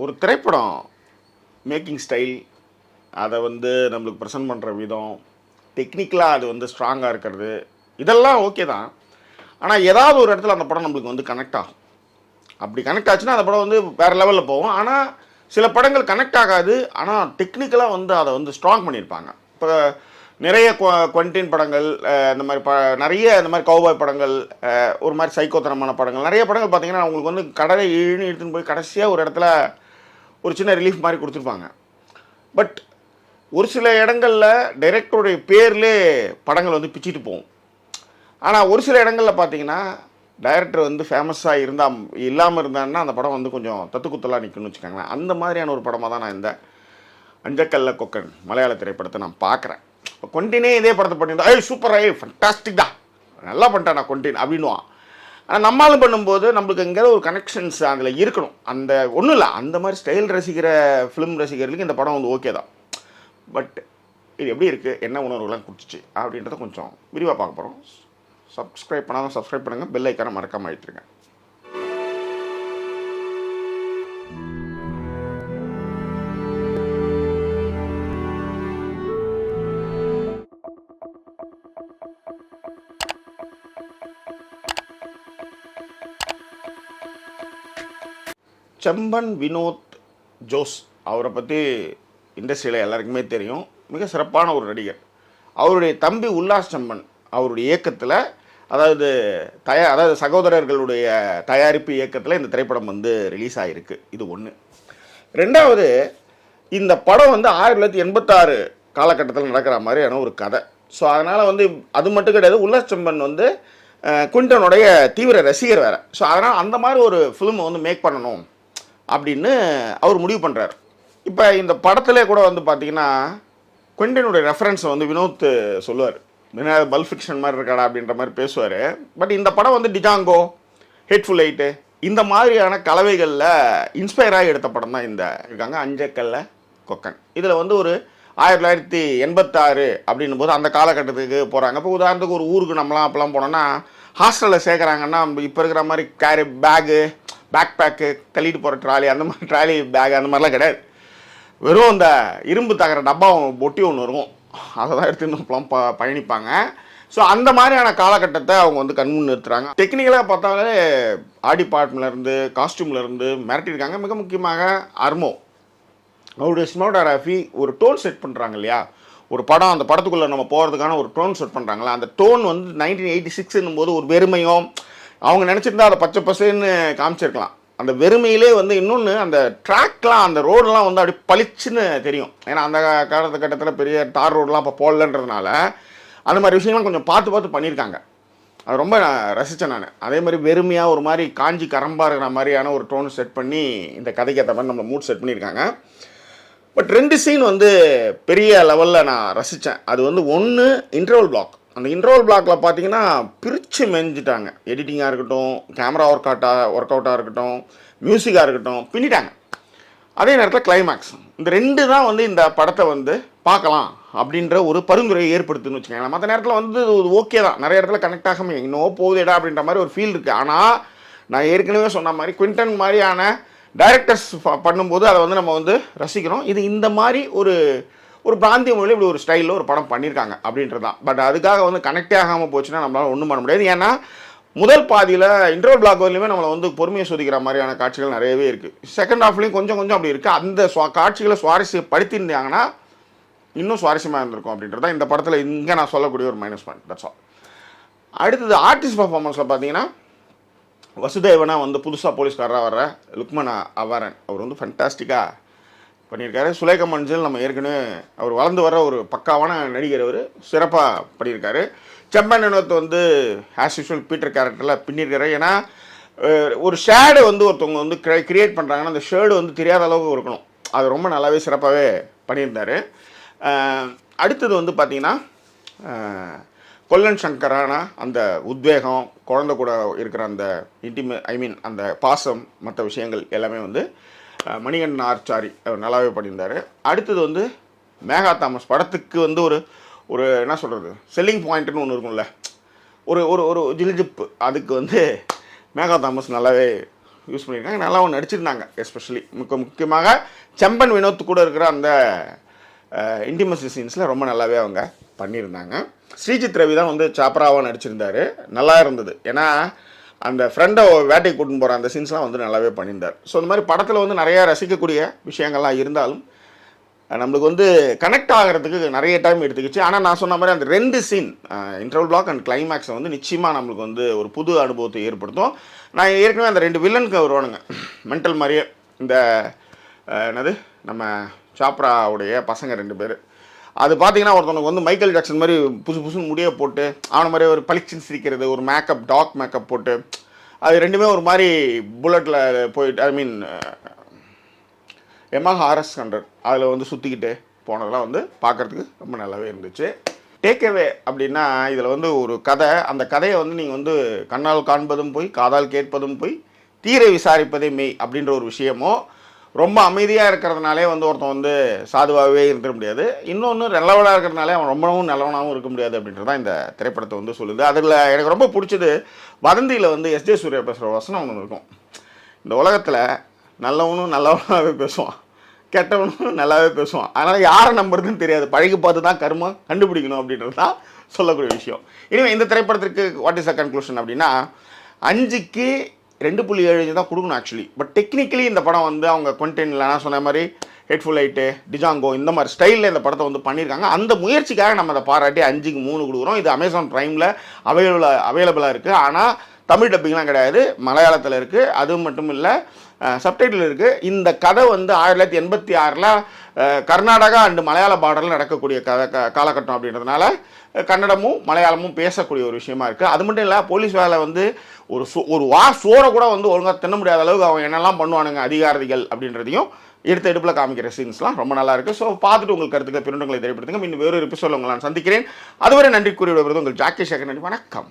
ஒரு திரைப்படம் making style, அதை வந்து நம்மளுக்கு ப்ரெசென்ட் பண்ணுற விதம், டெக்னிக்கலாக அது வந்து ஸ்ட்ராங்காக இருக்கிறது, இதெல்லாம் ஓகே தான். ஆனால் ஏதாவது ஒரு இடத்துல அந்த படம் நம்மளுக்கு வந்து கனெக்ட் ஆகும். அப்படி கனெக்ட் ஆச்சுன்னா அந்த படம் வந்து வேறு லெவலில் போகும். ஆனால் சில படங்கள் கனெக்ட் ஆகாது, ஆனால் டெக்னிக்கலாக வந்து அதை வந்து ஸ்ட்ராங் பண்ணியிருப்பாங்க. இப்போ நிறைய குவென்டின் படங்கள், இந்த மாதிரி நிறைய இந்த மாதிரி கௌபாய் படங்கள், ஒரு மாதிரி சைக்கோத்தனமான படங்கள், நிறைய படங்கள் பார்த்தீங்கன்னா உங்களுக்கு வந்து கடலை எடுத்துன்னு போய் கடைசியாக ஒரு இடத்துல ஒரு சின்ன ரிலீஃப் மாதிரி கொடுத்துருப்பாங்க. பட் ஒரு சில இடங்களில் டைரக்டருடைய பேர்லே படங்கள் வந்து பிச்சுட்டு போகும். ஆனால் ஒரு சில இடங்களில் பார்த்தீங்கன்னா டைரக்டர் வந்து ஃபேமஸாக இல்லாமல் இருந்தாங்கன்னா அந்த படம் வந்து கொஞ்சம் தத்துக்குத்தலாக நிற்கும்னு வச்சுக்கோங்களேன். அந்த மாதிரியான ஒரு படமாக தான் நான் இந்த அஞ்சக்கல்ல கொக்கன் மலையாள திரைப்படத்தை நான் பார்க்குறேன். இப்போ கொண்டினே இதே படத்தை பண்ணியிருந்தா சூப்பர் ஃபண்டாஸ்டிக் தான், நல்லா பண்ணிட்டேன் நான் கொண்டின் அப்படின்வான். ஆனால் நம்மளும் பண்ணும்போது நம்மளுக்கு எங்கேயாவது ஒரு கனெக்ஷன்ஸ் அதில் இருக்கணும். அந்த ஒன்றும் இல்லை, அந்த மாதிரி ஸ்டைல் ஃபிலிம் ரசிகர்களுக்கு இந்த படம் வந்து ஓகே தான். பட் இது எப்படி இருக்குது, என்ன உணர்வுலாம் குடிச்சிச்சு அப்படின்றத கொஞ்சம் விரிவாக பார்க்க போகிறோம். சப்ஸ்கிரைப் பண்ணாலும் சப்ஸ்கிரைப் பண்ணுங்கள், பெல் ஐக்கானை மறக்காமல் அழுத்திருங்க. செம்பன் வினோத் ஜோஸ் அவரை பற்றி இண்டஸ்ட்ரியில் எல்லாருக்குமே தெரியும். மிக சிறப்பான ஒரு நடிகர். அவருடைய தம்பி உல்லாஸ் செம்பன் அவருடைய இயக்கத்தில், அதாவது சகோதரர்களுடைய தயாரிப்பு இயக்கத்தில் இந்த திரைப்படம் வந்து ரிலீஸ் ஆகிருக்கு. இது ஒன்று. ரெண்டாவது, இந்த படம் வந்து 1986 காலகட்டத்தில் நடக்கிற மாதிரியான ஒரு கதை. ஸோ அதனால் வந்து அது மட்டும் கிடையாது, உல்லாஸ் செம்பன் வந்து குவிண்டனுடைய தீவிர ரசிகர் வேறு. ஸோ அதனால் அந்த மாதிரி ஒரு ஃபிலிமை வந்து மேக் பண்ணணும் அப்படின்னு அவர் முடிவு பண்ணுறார். இப்போ இந்த படத்திலே கூட வந்து பார்த்தீங்கன்னா குவிண்டனுடைய ரெஃபரன்ஸை வந்து வினோத் சொல்லுவார். பல்ப் ஃபிக்ஷன் மாதிரி இருக்காடா அப்படின்ற மாதிரி பேசுவார். பட் இந்த படம் வந்து டிஜாங்கோ, ஹேட்ஃபுல் எயிட்டு இந்த மாதிரியான கலவைகளில் இன்ஸ்பயராகி எடுத்த படம் தான் இந்த இருக்காங்க அஞ்சக்கல்ல கொக்கன். இதில் வந்து ஒரு 1986 அப்படின்னும் போது அந்த காலகட்டத்துக்கு போகிறாங்க. இப்போ உதாரணத்துக்கு ஒரு ஊருக்கு நம்மளாம் அப்போலாம் போனோன்னா ஹாஸ்டலில் சேர்க்குறாங்கன்னா இப்போ இருக்கிற மாதிரி பேக் பேக்கு தள்ளிட்டு போகிற ட்ராலி, அந்த மாதிரி ட்ராலி பேக் அந்த மாதிரிலாம் கிடையாது. வெறும் இந்த இரும்பு தகர டப்பா பொட்டி ஒன்று இருக்கும், அதை தான் எடுத்துன்னு பயணிப்பாங்க. ஸோ அந்த மாதிரியான காலகட்டத்தை அவங்க வந்து கண்முன் நிறுத்துறாங்க. டெக்னிக்கலாக பார்த்தாலே ஆடி பாட்லேருந்து காஸ்டியூம்லேருந்து மிரட்டியிருக்காங்க. மிக முக்கியமாக அர்மோ அவருடைய சினிமாட்டோகிராஃபி ஒரு டோன் செட் பண்ணுறாங்க இல்லையா. ஒரு படம், அந்த படத்துக்குள்ளே நம்ம போகிறதுக்கான ஒரு டோன் செட் பண்ணுறாங்களா, அந்த டோன் வந்து 1986 போது ஒரு வெறுமையும் அவங்க நினச்சிருந்தா அதை பச்சை பசேன்னு காமிச்சிருக்கலாம். அந்த வெறுமையிலே வந்து இன்னொன்று அந்த ட்ராக்லாம், அந்த ரோடெலாம் வந்து அப்படி பளிச்சுன்னு தெரியும். ஏன்னா அந்த காலகட்டத்தில் பெரிய தார் ரோடெலாம் இப்போ போடலன்றதுனால அந்த மாதிரி விஷயங்கள்லாம் கொஞ்சம் பார்த்து பண்ணியிருக்காங்க. அது ரொம்ப ரசித்தேன் நான். அதே மாதிரி வெறுமையாக ஒரு மாதிரி காஞ்சி கரம்பாக இருக்கிற மாதிரியான ஒரு டோன் செட் பண்ணி இந்த கதைக்கு ஏற்ற மாதிரி நம்ம மூட் செட் பண்ணியிருக்காங்க. பட் 2 சீன் வந்து பெரிய லெவலில் நான் ரசித்தேன். அது வந்து ஒன்று இன்டர்வல் பிளாக். அந்த இன்டர்வல் பிளாக்கில் பார்த்தீங்கன்னா பிரித்து மெஞ்சிட்டாங்க. எடிட்டிங்காக இருக்கட்டும், கேமரா ஒர்க் அவுட்டாக இருக்கட்டும், மியூசிக்காக இருக்கட்டும், பின்னிட்டாங்க. அதே நேரத்தில் கிளைமேக்ஸ், இந்த 2 தான் வந்து இந்த படத்தை வந்து பார்க்கலாம் அப்படின்ற ஒரு பரிந்துரையை ஏற்படுத்துன்னு வச்சுக்கோங்களேன். மற்ற நேரத்தில் வந்து ஓகே தான், நிறைய இடத்துல கனெக்ட் ஆகாமல் இன்னும் போகுதேடா அப்படின்ற மாதிரி ஒரு ஃபீல் இருக்குது. ஆனால் நான் ஏற்கனவே சொன்ன மாதிரி குவிண்டன் மாதிரியான டைரக்டர்ஸ் பண்ணும்போது அதை வந்து நம்ம வந்து ரசிக்கிறோம். இது இந்த மாதிரி ஒரு பிராந்திய மொழியில் இப்படி ஒரு ஸ்டைலில் ஒரு படம் பண்ணியிருக்காங்க அப்படின்றது தான். பட் அதுக்காக வந்து கனெக்டே ஆகாமல் போச்சுன்னா நம்மளால் ஒன்றும் பண்ண முடியாது. ஏன்னா முதல் பாதியில் இன்டர்வல் பிளாக் வரலையுமே நம்மளை வந்து பொறுமையை சோதிக்கிற மாதிரியான காட்சிகள் நிறையவே இருக்குது. செகண்ட் ஹாஃப்லேயும் கொஞ்சம் அப்படி இருக்குது. அந்த காட்சிகளை சுவாரஸ்யப்படுத்தியிருந்தாங்கன்னா இன்னும் சுவாரஸ்யமாக இருந்திருக்கும் அப்படின்றது தான் இந்த படத்தில் இங்கே நான் சொல்லக்கூடிய ஒரு மைனஸ் பாயிண்ட். That's all. அடுத்தது ஆர்டிஸ்ட் பர்ஃபார்மன்ஸில் பார்த்தீங்கன்னா வசுதேவனா வந்து புதுசாக போலீஸ்காரராக வர்ற லுக்மன் அவாரன் அவர் வந்து ஃபண்டாஸ்டிக்காக பண்ணியிருக்காரு. சுலேகா மஞ்சள் நம்ம ஏற்கனவே அவர் வளர்ந்து வர ஒரு பக்காவான நடிகர், அவர் சிறப்பாக பண்ணியிருக்காரு. செம்பன் வினோத் வந்து ஆஸ் யூஷுவல் பீட்டர் கேரக்டரில் பின்னிருக்காரு. ஏன்னா ஒரு ஷேடை வந்து ஒருத்தவங்க வந்து கிரியேட் பண்ணுறாங்கன்னா அந்த ஷேடு வந்து தெரியாத அளவுக்கு இருக்கணும். அது ரொம்ப நல்லாவே சிறப்பாகவே பண்ணியிருந்தார். அடுத்தது வந்து பார்த்திங்கன்னா கொல்லன் சங்கரான அந்த உத்வேகம், குழந்தை கூட இருக்கிற அந்த அந்த பாசம், மற்ற விஷயங்கள் எல்லாமே வந்து மணிகண்டன் ஆர்ச்சாரி அவர் நல்லாவே பண்ணியிருந்தார். அடுத்தது வந்து மேகா தாமஸ் படத்துக்கு வந்து ஒரு என்ன சொல்கிறது செல்லிங் பாயிண்ட்டுன்னு ஒன்று இருக்கும்ல, ஒரு ஒரு ஒரு ஜிலிஜிப்பு, அதுக்கு வந்து மேகா தாமஸ் நல்லாவே யூஸ் பண்ணியிருக்காங்க, நல்லாவும் நடிச்சிருந்தாங்க. எஸ்பெஷலி முக்கியமாக செம்பன் வினோத் கூட இருக்கிற அந்த இன்டிமசி சீன்ஸில் ரொம்ப நல்லாவே அவங்க பண்ணியிருந்தாங்க. ஸ்ரீஜித் ரவி தான் வந்து சாப்ராவாக நடிச்சிருந்தார், நல்லா இருந்தது. ஏன்னா அந்த ஃப்ரெண்டை வேட்டைக்கு கூட்டின்னு போகிற அந்த சீன்ஸ்லாம் வந்து நல்லாவே பண்ணியிருந்தார். ஸோ இந்த மாதிரி படத்தில் வந்து நிறையா ரசிக்கக்கூடிய விஷயங்கள்லாம் இருந்தாலும் நம்மளுக்கு வந்து கனெக்ட் ஆகிறதுக்கு நிறைய டைம் எடுத்துக்கிச்சு. ஆனால் நான் சொன்ன மாதிரி அந்த 2 சீன் இன்டர்வல் பிளாக் அண்ட் கிளைமேக்ஸை வந்து நிச்சயமாக நம்மளுக்கு வந்து ஒரு புது அனுபவத்தை ஏற்படுத்தும். நான் ஏற்கனவே அந்த 2 வில்லனுக்கு வருவானுங்க மென்டல் மாதிரியே, இந்த என்னது நம்ம சாப்ராவுடைய பசங்க 2 பேர். அது பார்த்தீங்கன்னா ஒருத்தவனுக்கு வந்து மைக்கேல் ஜாக்சன் மாதிரி புதுசுன்னு முடிய போட்டு அவனை மாதிரி ஒரு பளிச்சுன்னு சிரிக்கிறது, ஒரு மேக்கப் டார்க் மேக்கப் போட்டு, அது ரெண்டுமே ஒரு மாதிரி புல்லட்டில் போயிட்டு ஐ மீன் Yamaha RS100 அதில் வந்து சுற்றிக்கிட்டு போனதெல்லாம் வந்து பார்க்குறதுக்கு ரொம்ப நல்லாவே இருந்துச்சு. டேக்அவே அப்படின்னா இதில் வந்து ஒரு கதை, அந்த கதையை வந்து நீங்கள் வந்து கண்ணால் காண்பதும் போய் காதால் கேட்பதும் போய் தீர விசாரிப்பதே மெய் அப்படின்ற ஒரு விஷயமோ, ரொம்ப அமைதியாக இருக்கிறதுனாலே வந்து ஒருத்தன் வந்து சாதுவாகவே இருக்க முடியாது, இன்னொன்று நல்லவனாக இருக்கிறதுனாலே அவன் ரொம்பவும் நல்லவனாகவும் இருக்க முடியாது அப்படின்றது தான் இந்த திரைப்படத்தை வந்து சொல்லுது. அதில் எனக்கு ரொம்ப பிடிச்சது வதந்தியில் வந்து எஸ்ஜே சூர்யா பேசுகிற வசனம் ஒன்று இருக்கும். இந்த உலகத்தில் நல்லவனும் நல்லவனாகவே பேசுவான், கெட்டவனும் நல்லாவே பேசுவான், அதனால் யாரை நம்புறதுன்னு தெரியாது, பழகி பார்த்து தான் கர்மம் கண்டுபிடிக்கணும் அப்படின்றது தான் சொல்லக்கூடிய விஷயம். இனிமேல் இந்த திரைப்படத்திற்கு வாட் இஸ் அ கன்க்ளூஷன் அப்படின்னா 5க்கு 2.7 தான் கொடுக்கணும் ஆக்சுவலி. பட் டெக்னிக்கலி இந்த படம் வந்து அவங்க குவென்டின் நான் சொன்ன மாதிரி ஹெட்ஃபுல் லைட்டு டிஜாங்கோ இந்த மாதிரி ஸ்டைலில் இந்த படத்தை வந்து பண்ணியிருக்காங்க. அந்த முயற்சிக்காக நம்ம அதை பாராட்டி 5க்கு 3 கொடுக்குறோம். இது அமேசான் ப்ரைமில் அவைலபிளாக இருக்குது. ஆனால் தமிழ் டப்பிங்லாம் கிடையாது, மலையாளத்தில் இருக்குது. அது மட்டும் இல்லை சப்டைட்டில் இருக்குது. இந்த கதை வந்து 1986 கர்நாடகா அண்டு மலையாள பார்டரில் நடக்கக்கூடிய காலகட்டம் அப்படின்றதுனால கன்னடமும் மலையாளமும் பேசக்கூடிய ஒரு விஷயமா இருக்குது. அது மட்டும் இல்லை போலீஸ் வேலை வந்து ஒரு சோறை கூட வந்து ஒழுங்காக தின்ன முடியாத அளவுக்கு அவங்க என்னெல்லாம் பண்ணுவானுங்க அதிகாரிகள் அப்படின்றதையும் எடுத்த எடுப்பில் காமிக்கிற சீன்ஸ்லாம் ரொம்ப நல்லா இருக்குது. ஸோ பார்த்துட்டு உங்களுக்கு கருத்துக்கள் பின்னங்களை தெரியப்படுத்துங்க. இன்னும் வேறொரு எபிசோட உங்களை நான் சந்திக்கிறேன். அதுவரை நன்றி கூறி விடுவது உங்கள் ஜாக்கி சேகர். நன்றி, வணக்கம்.